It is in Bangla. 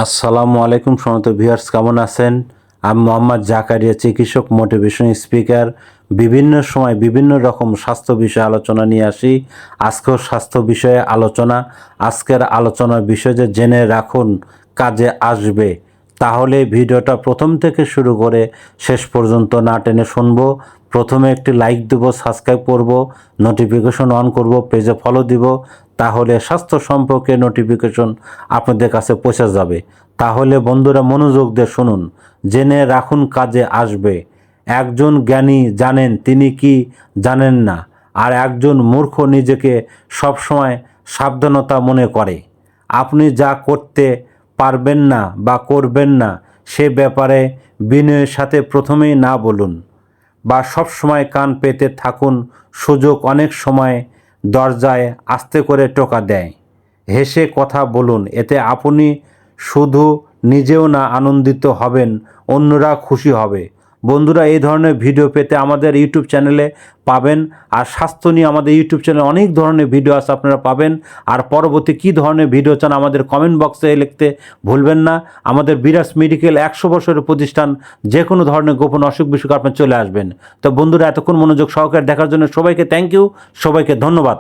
আসসালামু আলাইকুম সমস্ত ভিউয়ার্স, কেমন আছেন? আমি মোহাম্মদ জাকারিয়া, চিকিৎসক, মোটিভেশন স্পিকার। বিভিন্ন সময় বিভিন্ন রকম স্বাস্থ্য বিষয়ে আলোচনা নিয়ে আসি। আজকেও স্বাস্থ্য বিষয়ে আলোচনা। আজকের আলোচনার বিষয় যে জেনে রাখুন কাজে আসবে। তাহলে ভিডিওটা প্রথম থেকে শুরু করে শেষ পর্যন্ত না টেনে শুনবো। প্রথমে একটি লাইক দেব, সাবস্ক্রাইব করব, নোটিফিকেশন অন করব, পেজে ফলো দিব। তাহলে স্বাস্থ্য সম্পর্কে নোটিফিকেশন আপনাদের কাছে পৌঁছে যাবে। তাহলে বন্ধুরা মনোযোগ দিয়ে শুনুন, জেনে রাখুন কাজে আসবে। একজন জ্ঞানী জানেন তিনি কি জানেন না, আর একজন মূর্খ নিজেকে সবসময় সাবধানতা মনে করে। আপনি যা করতে পারবেন না বা করবেন না সে ব্যাপারে বিনয়ের সাথে প্রথমেই না বলুন, বা সবসময় কান পেতে থাকুন। সুযোগ অনেক সময় দরজায় আস্তে করে টোকা দেয়। হেসে কথা বলুন, এতে আপনি শুধু নিজেও না আনন্দিত হবেন, অন্যরা খুশি হবে। বন্ধুরা, এই ধরনের ভিডিও পেতে আমাদের ইউটিউব চ্যানেলে পাবেন। আর স্বাস্থ্য নিয়ে আমাদের ইউটিউব চ্যানেলে অনেক ধরনের ভিডিও আছে, আপনারা পাবেন। আর পরবর্তী কী ধরনের ভিডিও চান আমাদের কমেন্ট বক্সে লিখতে ভুলবেন না। আমাদের বিরাজ মেডিকেল 100 বছরের প্রতিষ্ঠান, যে কোনো ধরনের গোপন অসুখ বিসুখ আপনার চলে আসবেন। তো বন্ধুরা, এতক্ষণ মনোযোগ সহকারে দেখার জন্য সবাইকে থ্যাংক ইউ, সবাইকে ধন্যবাদ।